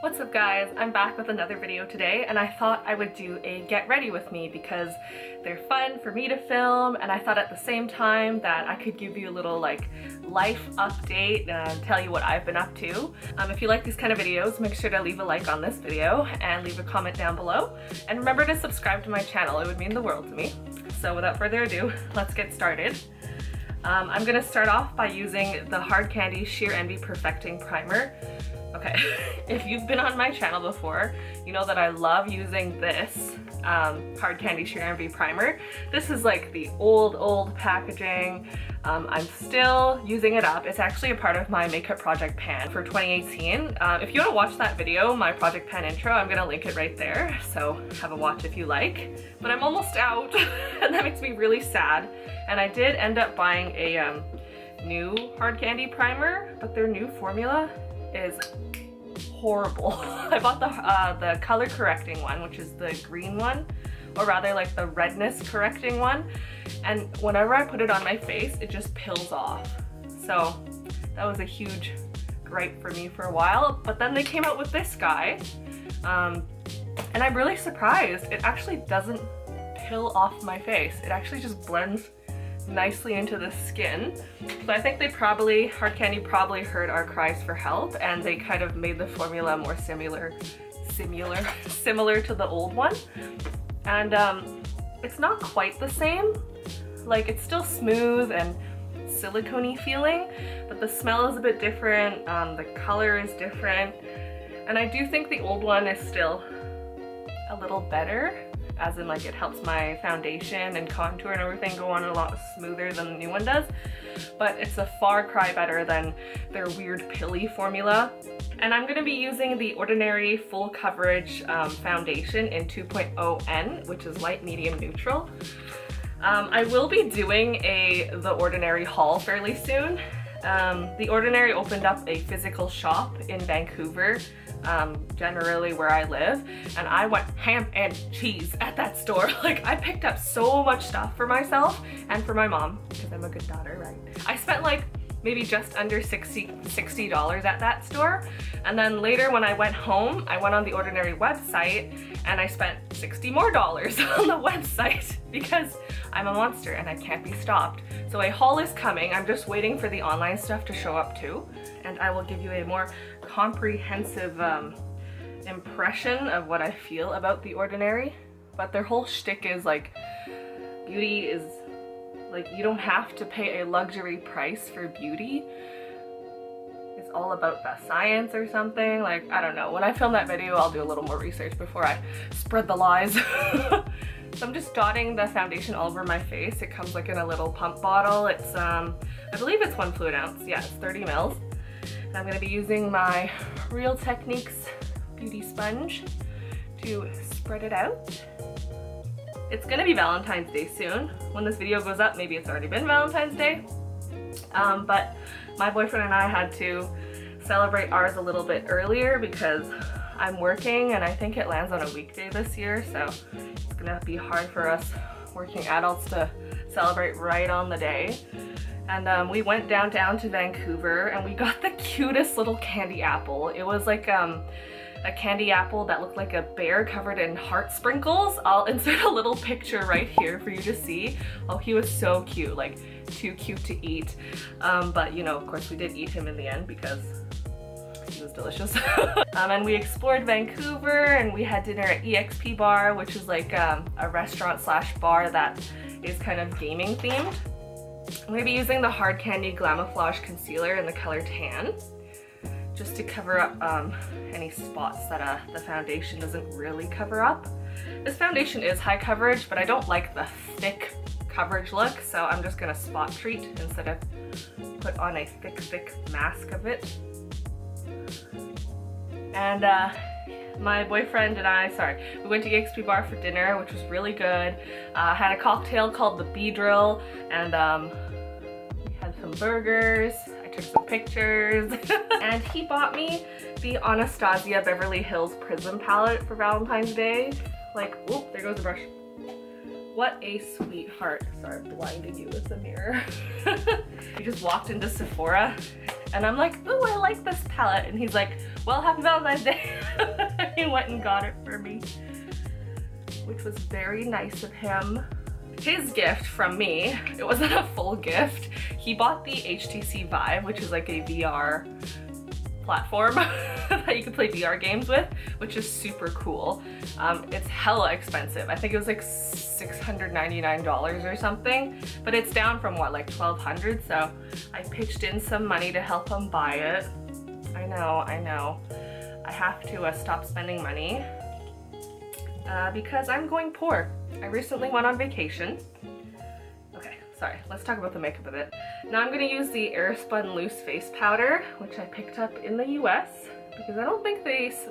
What's up guys, I'm back with another video today and I thought I would do a get ready with me because they're fun for me to film, and I thought at the same time that I could give you a little like life update and tell you what I've been up to. If you like these kind of videos, make sure to leave a like on this video and leave a comment down below, and remember to subscribe to my channel, it would mean the world to me. So without further ado, let's get started. I'm gonna start off by using the Hard Candy Sheer Envy Perfecting Primer. Okay, if you've been on my channel before, you know that I love using this Hard Candy Sheer Envy Primer. This is like the old packaging. I'm still using it up. It's actually a part of my makeup project pan for 2018. If you want to watch that video, my project pan intro, I'm gonna link it right there, so have a watch if you like. But I'm almost out and that makes me really sad. And I did end up buying a new Hard Candy primer, but their new formula is horrible. I bought the color correcting one, which is the green one, or rather like the redness correcting one, and whenever I put it on my face it just peels off. So that was a huge gripe for me for a while, but then they came out with this guy and I'm really surprised. It actually doesn't peel off my face. It actually just blends nicely into the skin. So I think Hard Candy probably heard our cries for help, and they kind of made the formula more similar to the old one. And it's not quite the same. Like, it's still smooth and silicone-y feeling, but the smell is a bit different, the color is different, and I do think the old one is still a little better, as in like it helps my foundation and contour and everything go on a lot smoother than the new one does, but it's a far cry better than their weird pilly formula. And I'm going to be using the Ordinary Full Coverage foundation in 2.0N, which is light, medium, neutral. I will be doing the Ordinary haul fairly soon. The Ordinary opened up a physical shop in Vancouver, generally where I live, and I went ham and cheese at that store. Like, I picked up so much stuff for myself and for my mom, because I'm a good daughter, right? I spent like maybe just under $60 at that store, and then later when I went home, I went on the Ordinary website and I spent $60 more on the website because I'm a monster and I can't be stopped. So a haul is coming. I'm just waiting for the online stuff to show up too, and I will give you a more comprehensive impression of what I feel about the Ordinary. But their whole shtick is like, beauty is like, you don't have to pay a luxury price for beauty. It's all about the science or something. Like, I don't know. When I film that video, I'll do a little more research before I spread the lies. So I'm just dotting the foundation all over my face. It comes like in a little pump bottle. It's, I believe it's 1 fluid ounce. Yeah, it's 30 mils. And I'm gonna be using my Real Techniques beauty sponge to spread it out. It's gonna be Valentine's Day soon. When this video goes up, maybe it's already been Valentine's Day. But my boyfriend and I had to celebrate ours a little bit earlier because I'm working and I think it lands on a weekday this year, so it's gonna be hard for us working adults to celebrate right on the day. And we went downtown to Vancouver and we got the cutest little candy apple. It was like a candy apple that looked like a bear covered in heart sprinkles. I'll insert a little picture right here for you to see. Oh, he was so cute, like too cute to eat. But you know, of course we did eat him in the end because he was delicious. And we explored Vancouver and we had dinner at EXP Bar, which is like a restaurant slash bar that is kind of gaming themed. I'm going to be using the Hard Candy Glamouflage Concealer in the color Tan, just to cover up any spots that the foundation doesn't really cover up. This foundation is high coverage, but I don't like the thick coverage look, so I'm just going to spot treat instead of put on a thick mask of it. And my boyfriend and I, we went to EXP Bar for dinner, which was really good. Had a cocktail called the Bee Drill, and we had some burgers. I took some pictures. And he bought me the Anastasia Beverly Hills Prism Palette for Valentine's Day. Like, oop, there goes the brush. What a sweetheart. Sorry, I'm blinding you with the mirror. We just walked into Sephora And I'm like, ooh, I like this palette. And he's like, well, happy Valentine's Day. He went and got it for me, which was very nice of him. His gift from me, it wasn't a full gift. He bought the HTC Vive, which is like a VR platform that you can play VR games with, which is super cool. It's hella expensive. I think it was like $699 or something, but it's down from what, like $1,200, so I pitched in some money to help him buy it. I know. I have to stop spending money because I'm going poor. I recently went on vacation. Okay, sorry, let's talk about the makeup a bit. Now I'm gonna use the Airspun Loose Face Powder, which I picked up in the US, because I don't think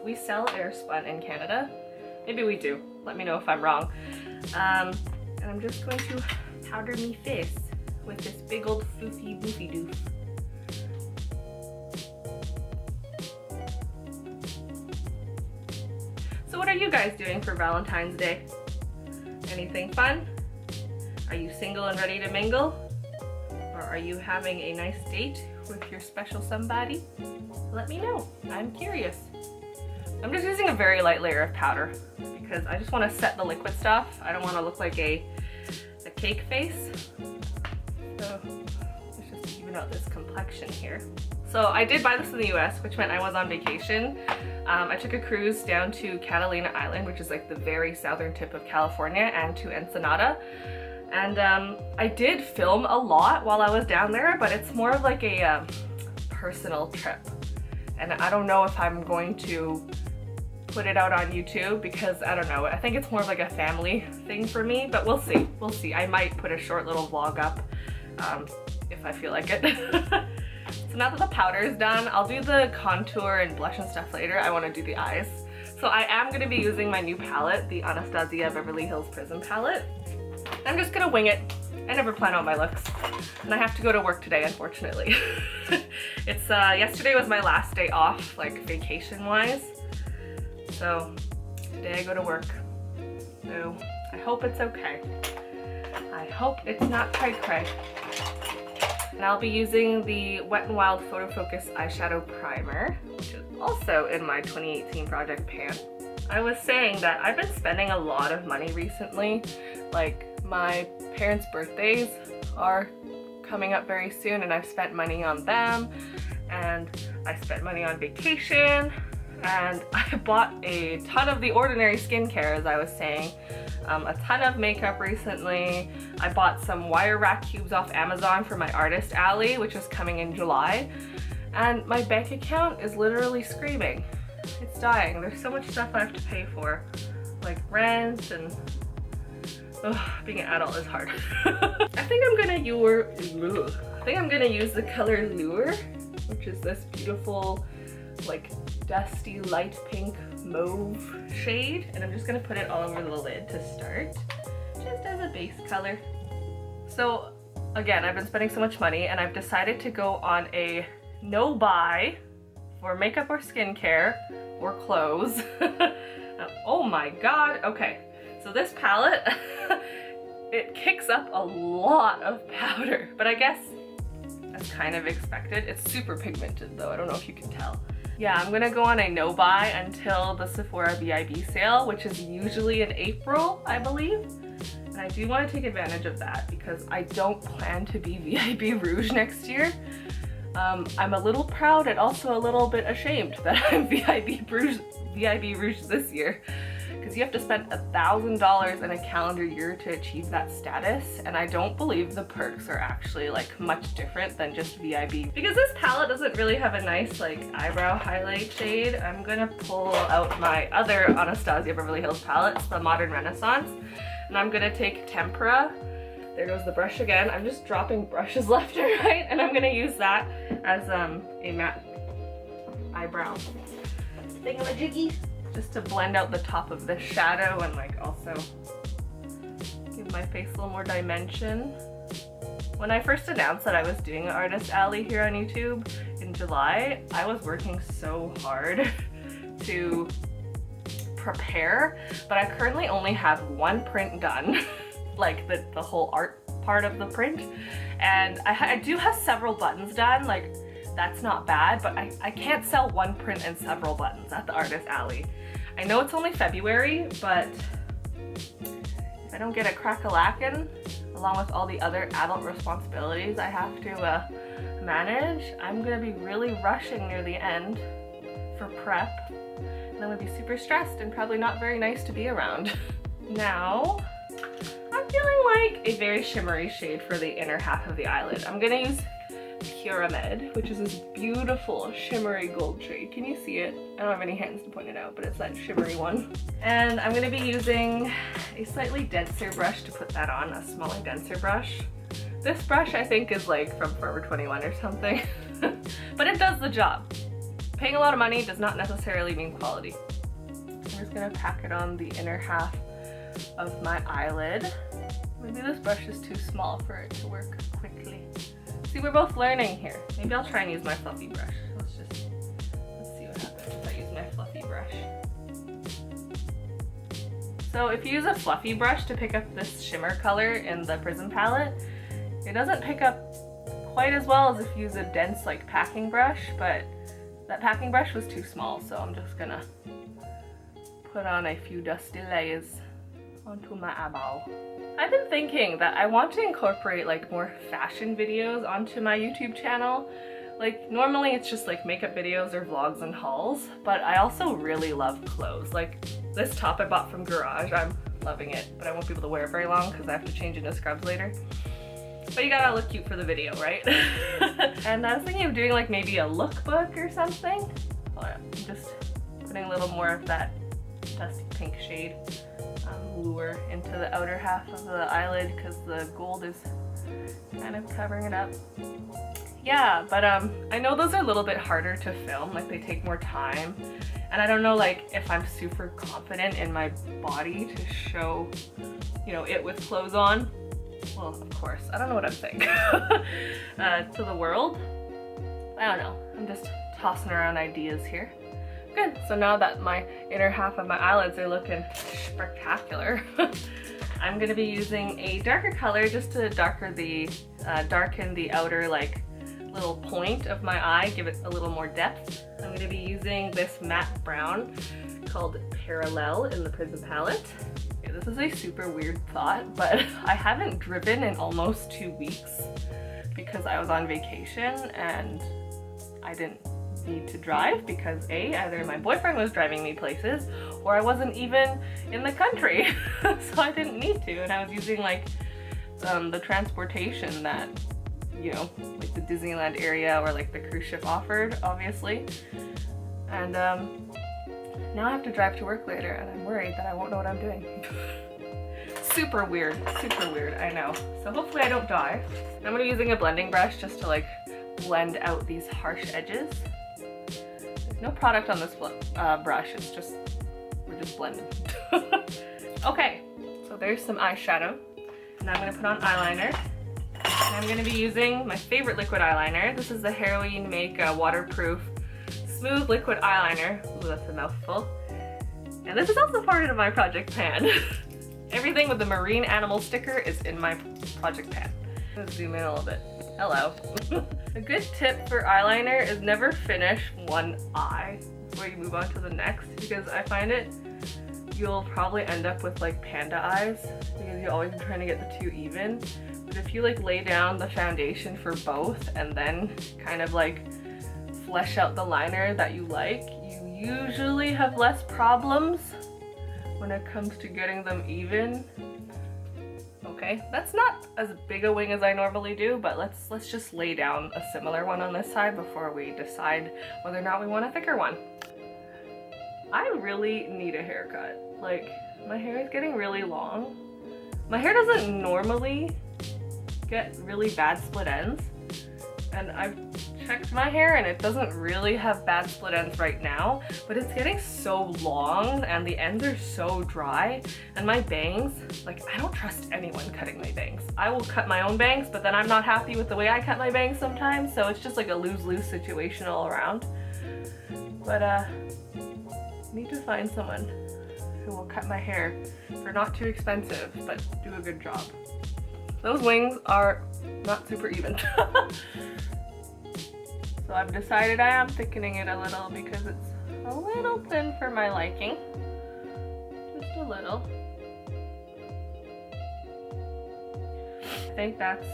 we sell Airspun in Canada. Maybe we do, let me know if I'm wrong. And I'm just going to powder me face with this big old foofy boofy doof. So what are you guys doing for Valentine's Day? Anything fun? Are you single and ready to mingle? Or are you having a nice date with your special somebody? Let me know, I'm curious. I'm just using a very light layer of powder because I just want to set the liquid stuff. I don't want to look like a cake face. So let's just even out this complexion here. So I did buy this in the US, which meant I was on vacation. I took a cruise down to Catalina Island, which is like the very southern tip of California, and to Ensenada. And I did film a lot while I was down there, but it's more of like a personal trip. And I don't know if I'm going to put it out on YouTube because I don't know, I think it's more of like a family thing for me, but we'll see. We'll see. I might put a short little vlog up if I feel like it. So now that the powder is done, I'll do the contour and blush and stuff later. I want to do the eyes. So I am going to be using my new palette, the Anastasia Beverly Hills Prism Palette. I'm just going to wing it. I never plan out my looks. And I have to go to work today, unfortunately. It's yesterday was my last day off, like vacation-wise. So today I go to work. So I hope it's okay. I hope it's not cray-cray. And I'll be using the Wet n Wild Photofocus Eyeshadow Primer, which is also in my 2018 project pan. I was saying that I've been spending a lot of money recently. Like, my parents' birthdays are coming up very soon and I've spent money on them, and I spent money on vacation, and I bought a ton of the ordinary skincare, as I was saying. A ton of makeup recently. I bought some wire rack cubes off Amazon for my artist alley, which is coming in July. And my bank account is literally screaming. It's dying. There's so much stuff I have to pay for. Like rent and... being an adult is hard. I think I'm gonna use the color Lure, which is this beautiful, like, dusty light pink mauve shade, and I'm just gonna put it all over the lid to start, just as a base color. So again, I've been spending so much money and I've decided to go on a no buy for makeup or skincare or clothes. Oh my god, okay. So this palette, it kicks up a lot of powder, but I guess that's kind of expected. It's super pigmented though, I don't know if you can tell. Yeah, I'm gonna go on a no buy until the Sephora VIB sale, which is usually in April, I believe. And I do want to take advantage of that because I don't plan to be VIB Rouge next year. I'm a little proud and also a little bit ashamed that I'm VIB Rouge this year, because you have to spend $1,000 in a calendar year to achieve that status, and I don't believe the perks are actually like much different than just VIB. Because this palette doesn't really have a nice like eyebrow highlight shade, I'm gonna pull out my other Anastasia Beverly Hills palettes, the Modern Renaissance, and I'm gonna take Tempera. There goes the brush again. I'm just dropping brushes left and right, and I'm gonna use that as a matte eyebrow thingamajiggy, just to blend out the top of the shadow and like also give my face a little more dimension. When I first announced that I was doing an artist alley here on YouTube in July, I was working so hard to prepare, but I currently only have one print done. Like the whole art part of the print, and I do have several buttons done. Like that's not bad, but I can't sell one print and several buttons at the Artist Alley. I know it's only February, but if I don't get a crack-a-lackin', along with all the other adult responsibilities I have to manage, I'm gonna be really rushing near the end for prep, and I'm gonna be super stressed and probably not very nice to be around. Now, I'm feeling like a very shimmery shade for the inner half of the eyelid. I'm gonna use Pyramid, which is this beautiful shimmery gold shade. Can you see it? I don't have any hands to point it out, but it's that shimmery one. And I'm gonna be using a slightly denser brush to put that on, a smaller, denser brush. This brush I think is like from Forever 21 or something, but it does the job. Paying a lot of money does not necessarily mean quality. I'm just gonna pack it on the inner half of my eyelid. Maybe this brush is too small for it to work quickly. See, we're both learning here. Maybe I'll try and use my fluffy brush. Let's see what happens if I use my fluffy brush. So if you use a fluffy brush to pick up this shimmer color in the Prism palette, it doesn't pick up quite as well as if you use a dense like packing brush, but that packing brush was too small, so I'm just gonna put on a few dusty layers onto my eyeball. I've been thinking that I want to incorporate like more fashion videos onto my YouTube channel. Like normally it's just like makeup videos or vlogs and hauls, but I also really love clothes. Like this top I bought from Garage, I'm loving it, but I won't be able to wear it very long because I have to change into scrubs later. But you gotta look cute for the video, right? And I was thinking of doing like maybe a lookbook or something. I'm just putting a little more of that dusty pink shade lure into the outer half of the eyelid because the gold is kind of covering it up. Yeah, but I know those are a little bit harder to film, like they take more time, and I don't know like if I'm super confident in my body to show, you know, it with clothes on. Well, of course, I don't know what I'm saying to the world. I don't know, I'm just tossing around ideas here. Good, so now that my inner half of my eyelids are looking spectacular, I'm gonna be using a darker color just to darken the outer like little point of my eye, give it a little more depth. I'm gonna be using this matte brown called Parallel in the Prism palette. Okay, this is a super weird thought, but I haven't driven in almost 2 weeks because I was on vacation and I didn't need to drive because either my boyfriend was driving me places or I wasn't even in the country. So I didn't need to, and I was using like the transportation that, you know, like the Disneyland area or like the cruise ship offered, obviously. And now I have to drive to work later and I'm worried that I won't know what I'm doing. Super weird, I know. So hopefully I don't die. I'm gonna be using a blending brush just to like blend out these harsh edges. There's no product on this brush, it's just, we're just blending. Okay, so there's some eyeshadow. And I'm gonna put on eyeliner. And I'm gonna be using my favorite liquid eyeliner. This is the Heroine Make Waterproof Smooth Liquid Eyeliner. Ooh, that's a mouthful. And this is also part of my project pan. Everything with the marine animal sticker is in my project pan. Let's zoom in a little bit. Hello. A good tip for eyeliner is never finish one eye before you move on to the next, because I find you'll probably end up with like panda eyes because you always trying to get the two even. But if you like lay down the foundation for both and then kind of like flesh out the liner that you like, you usually have less problems when it comes to getting them even. Okay, that's not as big a wing as I normally do, but let's just lay down a similar one on this side before we decide whether or not we want a thicker one. I really need a haircut. Like, my hair is getting really long. My hair doesn't normally get really bad split ends, and I've checked my hair and it doesn't really have bad split ends right now, but it's getting so long and the ends are so dry, and my bangs, like, I don't trust anyone cutting my bangs. I will cut my own bangs, but then I'm not happy with the way I cut my bangs sometimes, so it's just like a lose-lose situation all around. But need to find someone who will cut my hair for not too expensive but do a good job. Those wings are not super even. So I've decided I am thickening it a little because it's a little thin for my liking. Just a little. I think that's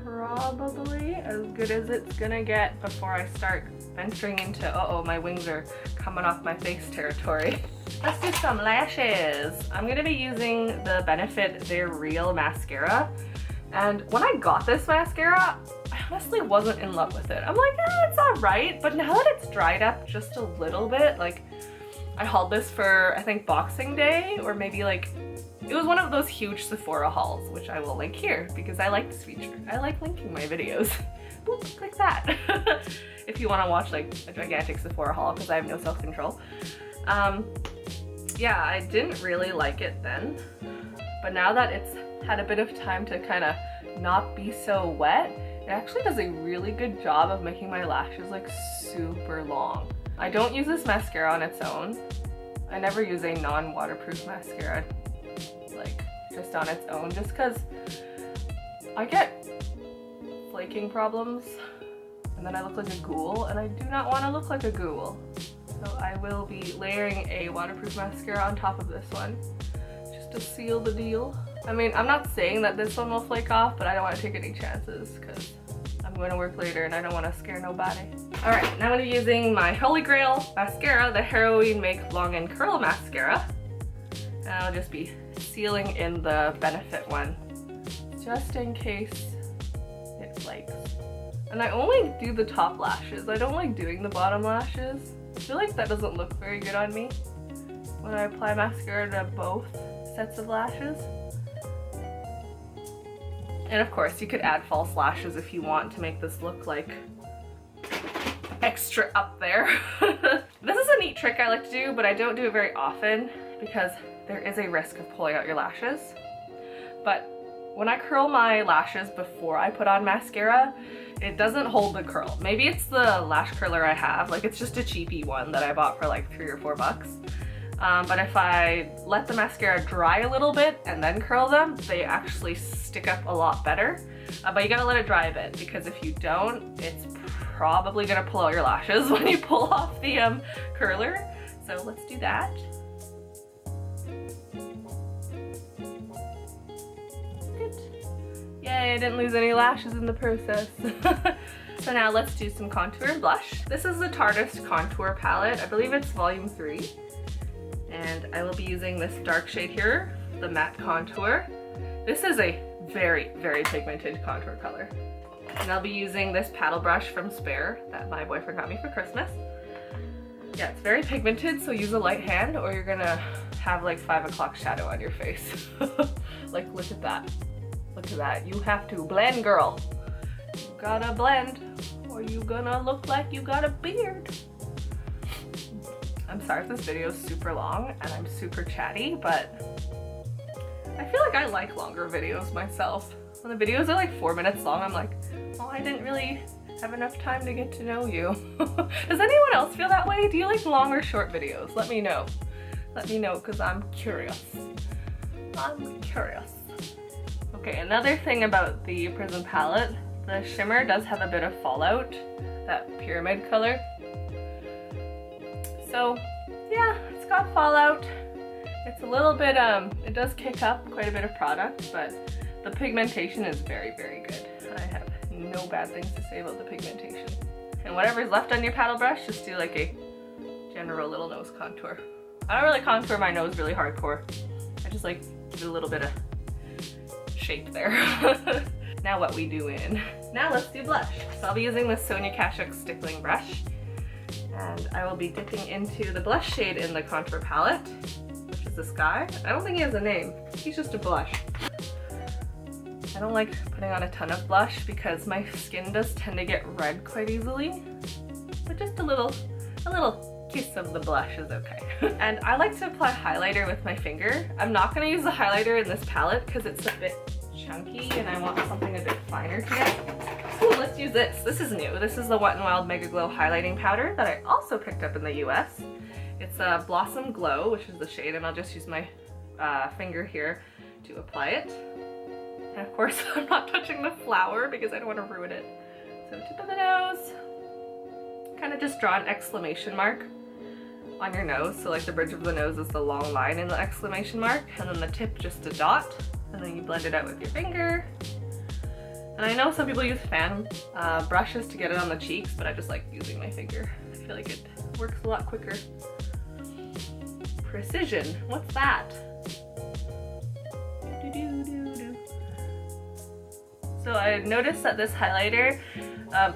probably as good as it's gonna get before I start venturing into, uh-oh, my wings are coming off my face territory. Let's do some lashes. I'm gonna be using the Benefit They're Real mascara. And when I got this mascara, I honestly wasn't in love with it. I'm like, it's alright, but now that it's dried up just a little bit, like, I hauled this for, I think, Boxing Day, or maybe like, it was one of those huge Sephora hauls, which I will link here because I like this feature. I like linking my videos. Boop, click that. If you want to watch like a gigantic Sephora haul, because I have no self-control. Yeah, I didn't really like it then, but now that it's had a bit of time to kind of not be so wet, it actually does a really good job of making my lashes like super long. I don't use this mascara on its own. I never use a non-waterproof mascara like just on its own, just because I get flaking problems and then I look like a ghoul, and I do not want to look like a ghoul. So I will be layering a waterproof mascara on top of this one just to seal the deal. I mean, I'm not saying that this one will flake off, but I don't want to take any chances because I'm going to work later and I don't want to scare nobody. Alright, now I'm going to be using my Holy Grail mascara, the Heroine Make Long and Curl mascara. And I'll just be sealing in the Benefit one, just in case it flakes. And I only do the top lashes. I don't like doing the bottom lashes. I feel like that doesn't look very good on me when I apply mascara to both sets of lashes. And of course, you could add false lashes if you want to make this look like extra up there. This is a neat trick I like to do, but I don't do it very often because there is a risk of pulling out your lashes. But when I curl my lashes before I put on mascara, it doesn't hold the curl. Maybe it's the lash curler I have, like it's just a cheapy one that I bought for like $3 or $4. But if I let the mascara dry a little bit and then curl them, they actually stick up a lot better. But you gotta let it dry a bit, because if you don't, it's probably gonna pull out your lashes when you pull off the curler. So let's do that. Yay, I didn't lose any lashes in the process. So now let's do some contour and blush. This is the Tarte Contour palette. I believe it's volume 3. And I will be using this dark shade here, the matte contour. This is a very, very pigmented contour color. And I'll be using this paddle brush from Spare that my boyfriend got me for Christmas. Yeah, it's very pigmented, so use a light hand or you're gonna have like 5 o'clock shadow on your face. Like, look at that. Look at that. You have to blend, girl. You gotta blend or you gonna look like you got a beard. I'm sorry if this video is super long and I'm super chatty, but I feel like I like longer videos myself. When the videos are like 4 minutes long, I'm like, oh, I didn't really have enough time to get to know you. Does anyone else feel that way? Do you like long or short videos? Let me know. Let me know, because I'm curious. I'm curious. Okay, another thing about the Prism palette, the shimmer does have a bit of fallout, that pyramid color. So yeah, it's got fallout. It's a little bit, it does kick up quite a bit of product, but the pigmentation is very, very good. I have no bad things to say about the pigmentation. And whatever's left on your paddle brush, just do like a general little nose contour. I don't really contour my nose really hardcore. I just like give it a little bit of shape there. Now what we doing? Now let's do blush. So I'll be using this Sonia Kashuk stippling brush. And I will be dipping into the blush shade in the contour palette, which is this guy. I don't think he has a name. He's just a blush. I don't like putting on a ton of blush because my skin does tend to get red quite easily. But just a little kiss of the blush is okay. And I like to apply highlighter with my finger. I'm not going to use the highlighter in this palette because it's a bit chunky and I want something a bit finer today. Ooh, let's use this. This is new. This is the Wet n Wild Megaglo highlighting powder that I also picked up in the US. It's a Blossom Glow, which is the shade, and I'll just use my finger here to apply it. And of course, I'm not touching the flower because I don't want to ruin it So tip of the nose, kind of just draw an exclamation mark on your nose. So like the bridge of the nose is the long line in the exclamation mark, and then the tip just a dot, and then you blend it out with your finger. And I know some people use fan brushes to get it on the cheeks, but I just like using my finger. I feel like it works a lot quicker. Precision, what's that? So I noticed that this highlighter,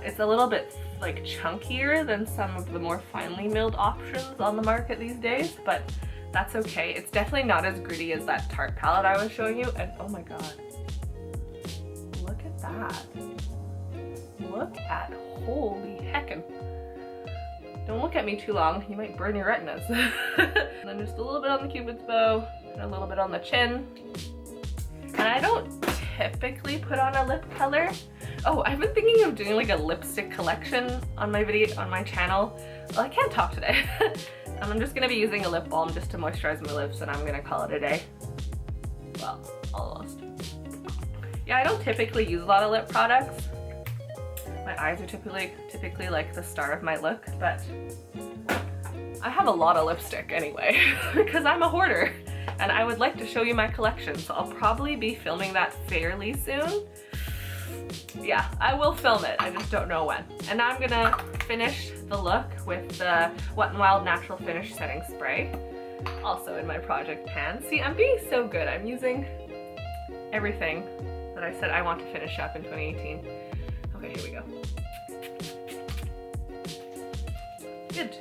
it's a little bit like chunkier than some of the more finely milled options on the market these days, but that's okay. It's definitely not as gritty as that Tarte palette I was showing you, and oh my god. Look at that. Look at, holy heckin'. Don't look at me too long, you might burn your retinas. And then just a little bit on the cupid's bow, and a little bit on the chin. And I don't typically put on a lip color. Oh, I've been thinking of doing like a lipstick collection on my video, on my channel. Well, I can't talk today. I'm just gonna be using a lip balm just to moisturize my lips, and I'm gonna call it a day. Well, almost. Yeah, I don't typically use a lot of lip products. My eyes are typically like the star of my look, but I have a lot of lipstick anyway because I'm a hoarder, and I would like to show you my collection, so I'll probably be filming that fairly soon. Yeah, I will film it, I just don't know when. And now I'm gonna finish the look with the Wet n Wild Natural Finish Setting Spray, also in my project pan. See, I'm being so good. I'm using everything that I said I want to finish up in 2018. Okay, here we go. Good.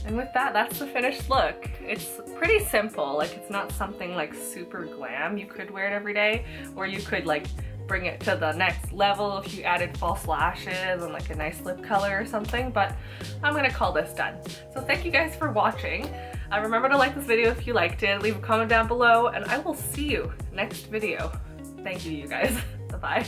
And with that, that's the finished look. It's pretty simple, like it's not something like super glam. You could wear it every day, or you could like bring it to the next level if you added false lashes and like a nice lip color or something, but I'm gonna call this done. So thank you guys for watching. Remember to like this video if you liked it, leave a comment down below, and I will see you next video. Thank you, you guys. Bye-bye.